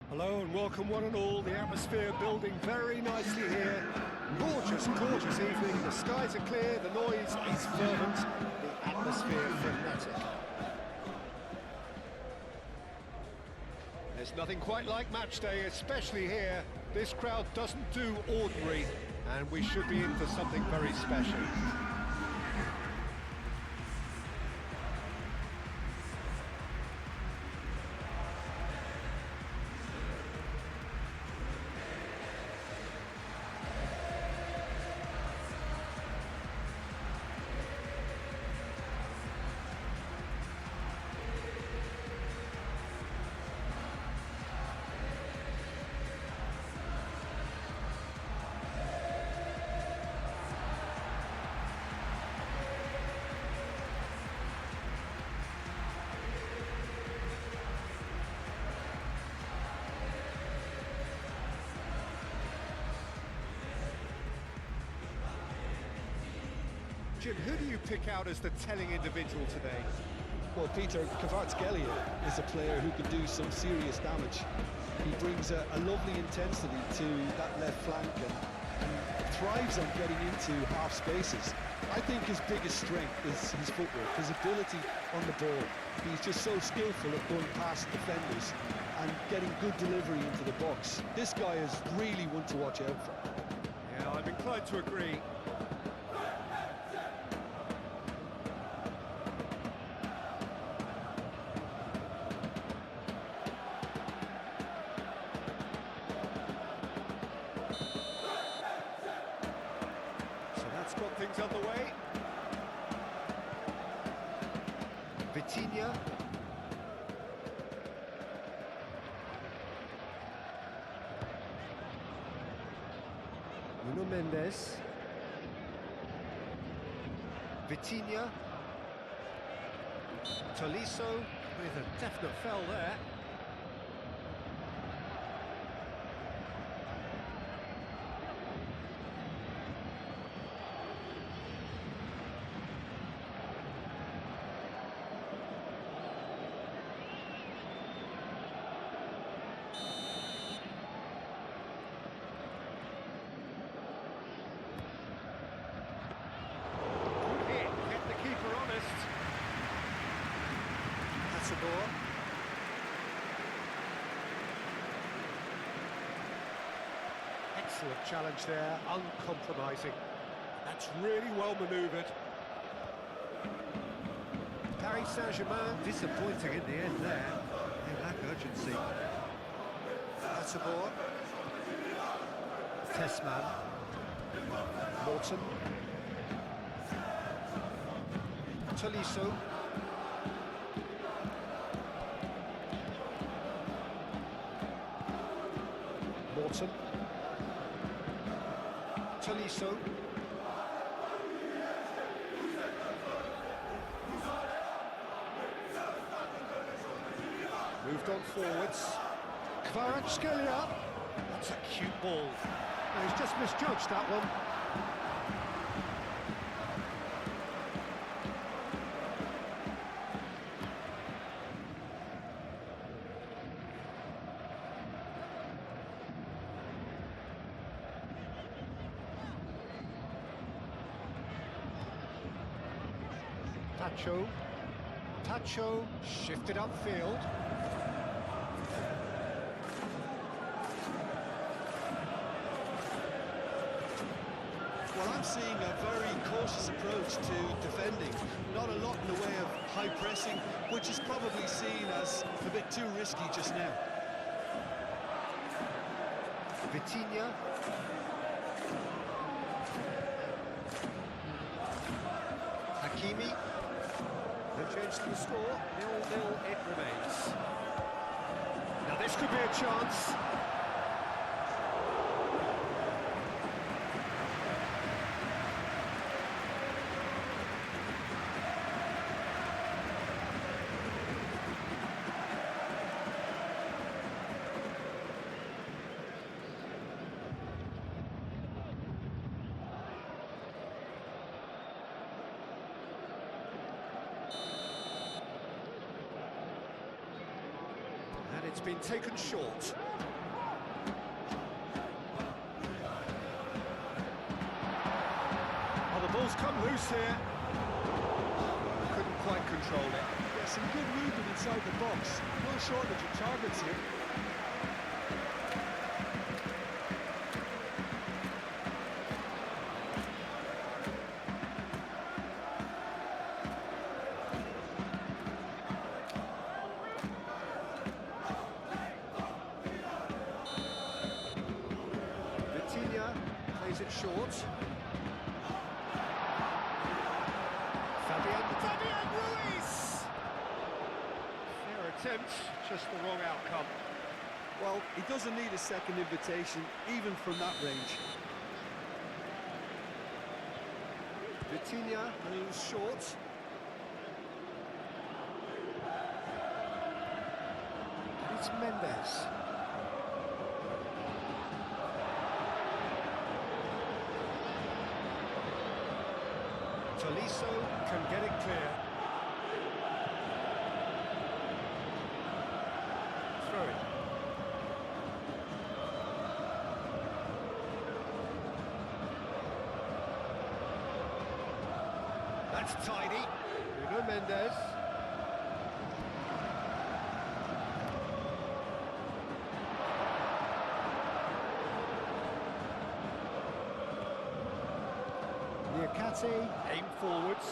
Hello and welcome one and all. The atmosphere building very nicely here. Gorgeous, gorgeous evening. The skies are clear, the noise is fervent, the atmosphere frenetic. There's nothing quite like match day, especially here. This crowd doesn't do ordinary, and we should be in for something very special. Jim, who do you pick out as the telling individual today? Well, Peter, Kvaratskhelia is a player who can do some serious damage. He brings a lovely intensity to that left flank and thrives on getting into half spaces. I think his biggest strength is his footwork, his ability on the ball. He's just so skillful at going past defenders and getting good delivery into the box. This guy is really one to watch out for. Yeah, I'm inclined to agree. Got things underway. Vitinha. Nuno Mendes. Vitinha. Tolisso with a definite foul there. Excellent challenge there, uncompromising. That's really well manoeuvred. Paris Saint-Germain disappointing in the end there. They lack urgency. That's a ball. Tessman. Morton. Tolisso. Morton. Tolisso. Moved on forwards. Kvaratskhelia. That's a cute ball. No, he's just misjudged that one. Tacho shifted upfield. Well, I'm seeing a very cautious approach to defending. Not a lot in the way of high pressing, which is probably seen as a bit too risky just now. Vitinha. Hakimi. No change to the score, 0-0 it remains. Now this could be a chance. It's been taken short. Ball's come loose here. Couldn't quite control it. Yeah, some good movement inside the box. No shortage of targets here. Plays it short. Fabian Ruiz! Fair attempt, just the wrong outcome. Well, he doesn't need a second invitation, even from that range. Vitinha moves short. And it's Mendes. Tolisso can get it clear. Throw it. That's tidy. Bruno Mendes. Niakate, aim forwards.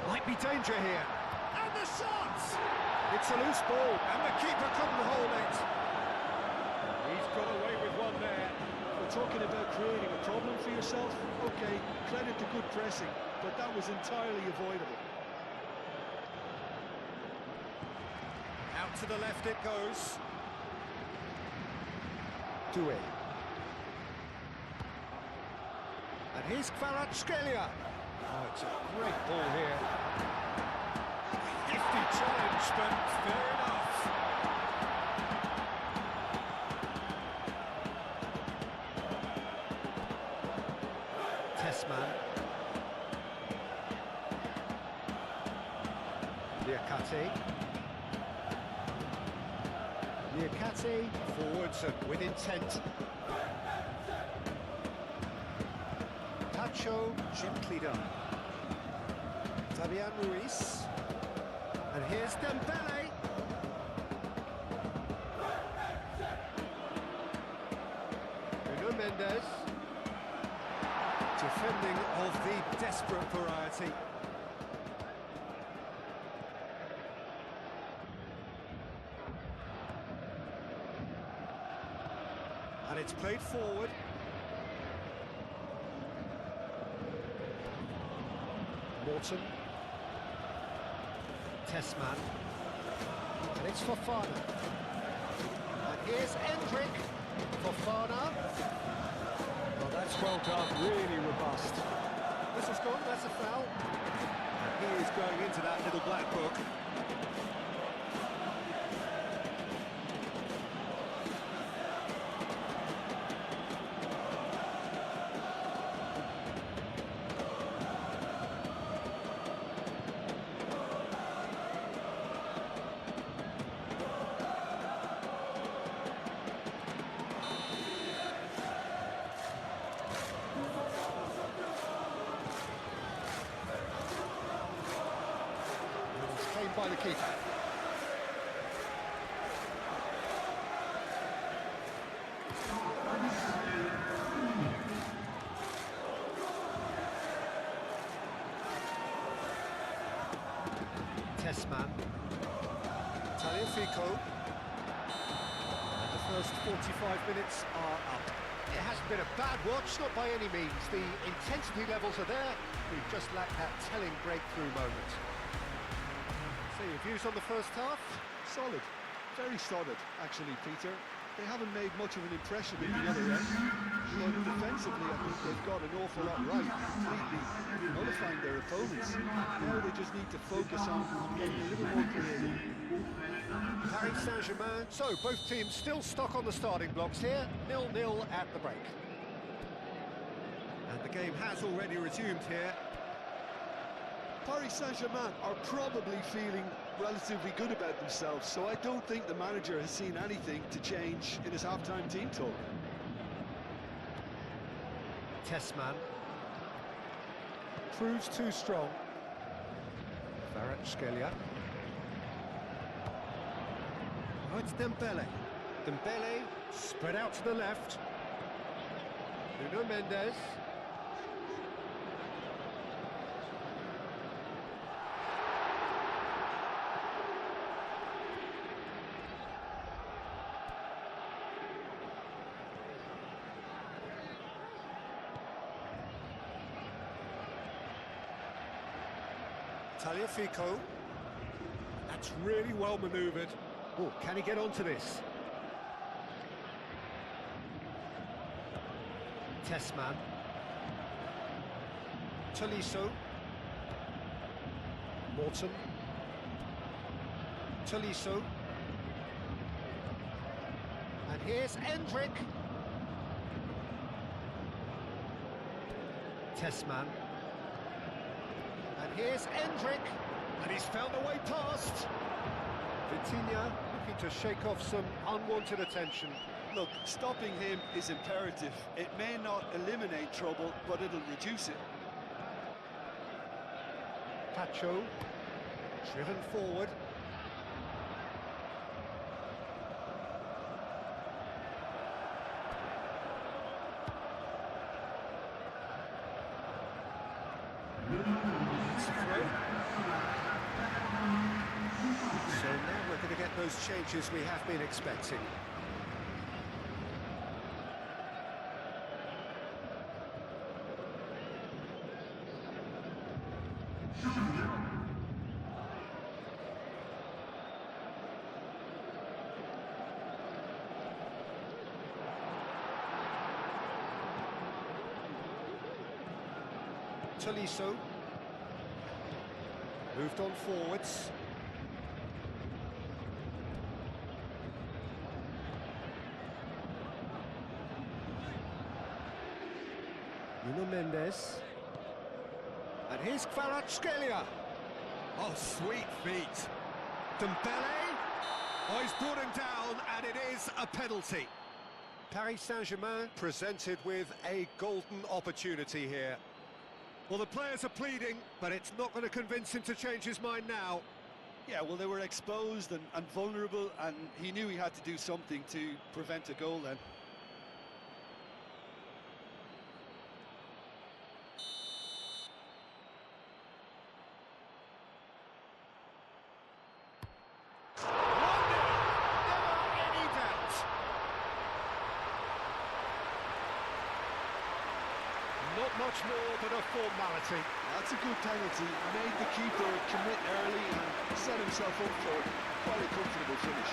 Might be danger here. And the shot! It's a loose ball, and the keeper couldn't hold it. He's got away with one there. We're talking about creating a problem for yourself. Okay, credit to good pressing, but that was entirely avoidable. Out to the left it goes. Doué. And here's Kvaratskhelia. Oh, it's a great ball here. Hefty challenge, but fair enough. Tessman. Niakate. Niakate, forwards and with intent. Tacho, gently done. Fabian Ruiz. And here's Dembele. Bruno Mendes. Defending of the desperate variety. And it's played forward. Morton. Tessman. And it's Fofana. And here's Endrick. Fofana. Well, that's well done, really robust. This has gone, that's a foul. And he is going into that little black book. By the keeper. Tessman. Tagliafico. And the first 45 minutes are up. It hasn't been a bad watch, not by any means. The intensity levels are there. We've just lacked that telling breakthrough moment. So your views on the first half? Solid. Very solid, actually, Peter. They haven't made much of an impression at the other end. But defensively, I think they've got an awful lot right, completely nullifying their opponents. Now they just need to focus on getting a little more creative. Paris Saint-Germain. So both teams still stuck on the starting blocks here. 0-0 at the break. And the game has already resumed here. Paris Saint-Germain are probably feeling relatively good about themselves, so I don't think the manager has seen anything to change in his half-time team talk. Tessman. Proves too strong. Kvaratskhelia. Oh, it's Dembele. Dembele spread out to the left. Nuno Mendes. Tagliafico. That's really well manoeuvred. Oh, can he get onto this? Tessman. Tolisso. Morton. Tolisso. And here's Endrick. Tessman. And here's Endrick. And he's found a way past. Vitinha looking to shake off some unwanted attention. Look, stopping him is imperative. It may not eliminate trouble, but it'll reduce it. Pacho, driven forward. It's a throw. So now we're going to get those changes we have been expecting. Tolisso moved on forwards. Nuno Mendes. And here's Kvaratskhelia. Oh, sweet feet. Dembele. Oh, he's brought him down, and it is a penalty. Paris Saint-Germain presented with a golden opportunity here. Well, the players are pleading, but it's not going to convince him to change his mind now. Yeah, well, they were exposed and vulnerable, and he knew he had to do something to prevent a goal then. Not much more than a formality. That's a good penalty. Made the keeper commit early and set himself up for quite a comfortable finish.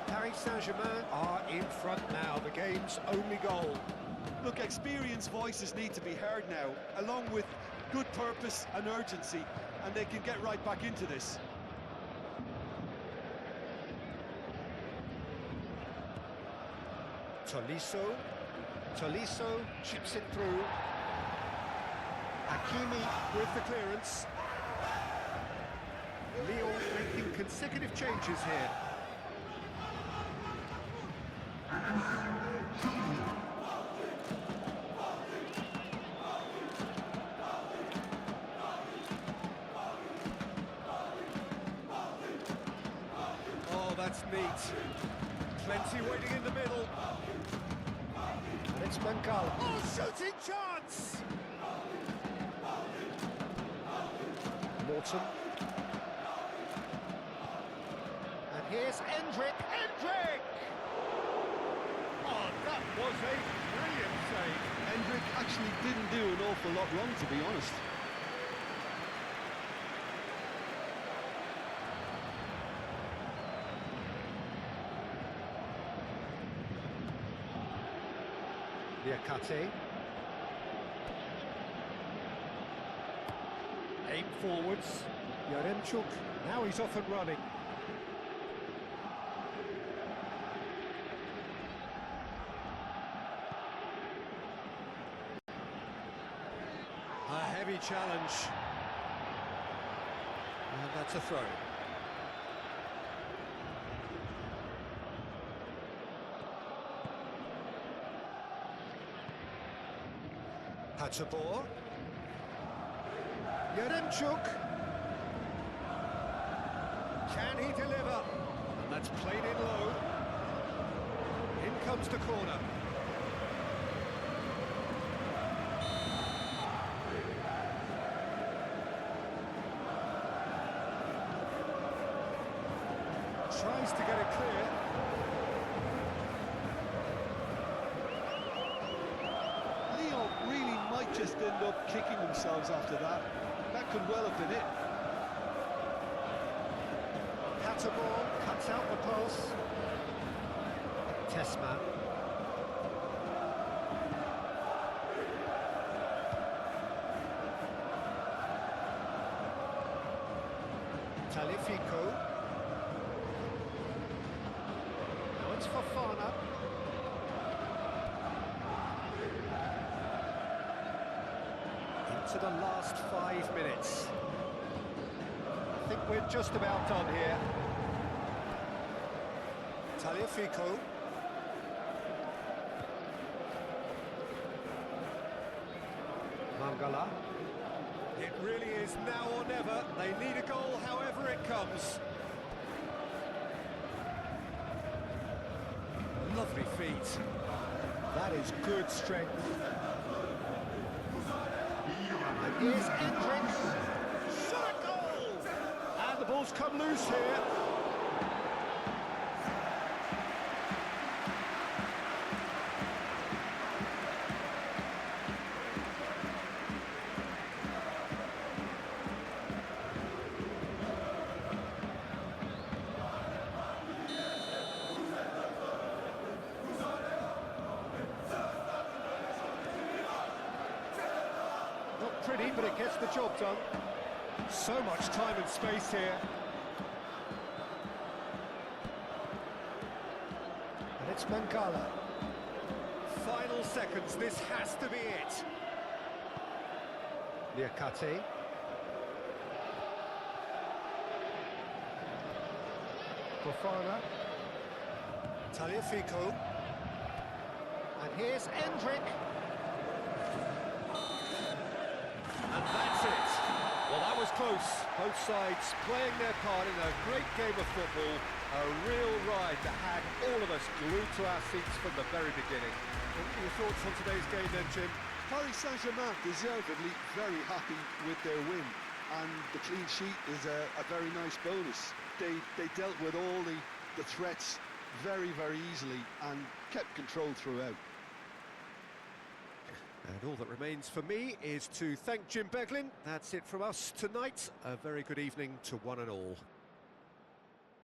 Paris Saint-Germain are in front now, the game's only goal. Look, experienced voices need to be heard now, along with good purpose and urgency, and they can get right back into this. Tolisso chips it through. Hakimi with the clearance. Lyon making consecutive changes here. Oh, that's neat. Plenty waiting in the middle. And it's Mancala. Oh, shooting chance! Morton. And here's Endrick. Endrick! Oh, that was a brilliant didn't do an awful lot wrong, to be honest. Diakate. Aim forwards. Yaremchuk. Now he's off and running. A heavy challenge. And that's a throw. Hatsabor. Yaremchuk. Can he deliver? And that's played in low. In comes the corner. Tries to get it clear. Lyon really might just end up kicking themselves after that. That could well have been it. Hatsabor cuts out the pass. Tessman. Talifico. Now it's Fofana. Into the last 5 minutes. I think we're just about done here. Talifico. Mangala. It really is now or never. They need a goal however it comes. Lovely feet. That is good strength. And here's Endrick. Shot a goal! And the ball's come loose here. Not pretty, but it gets the job done. So much time and space here. And it's Mangala. Final seconds, this has to be it. Diakate. Fofana. Taliafico. And here's Endrick. And that's it. Well, that was close. Both sides playing their part in a great game of football. A real ride that had all of us glued to our seats from the very beginning. What are your thoughts on today's game then, Jim? Paris Saint-Germain deservedly very happy with their win, and the clean sheet is a very nice bonus. They dealt with all the threats very, very easily and kept control throughout. And all that remains for me is to thank Jim Beglin. That's it from us tonight. A very good evening to one and all.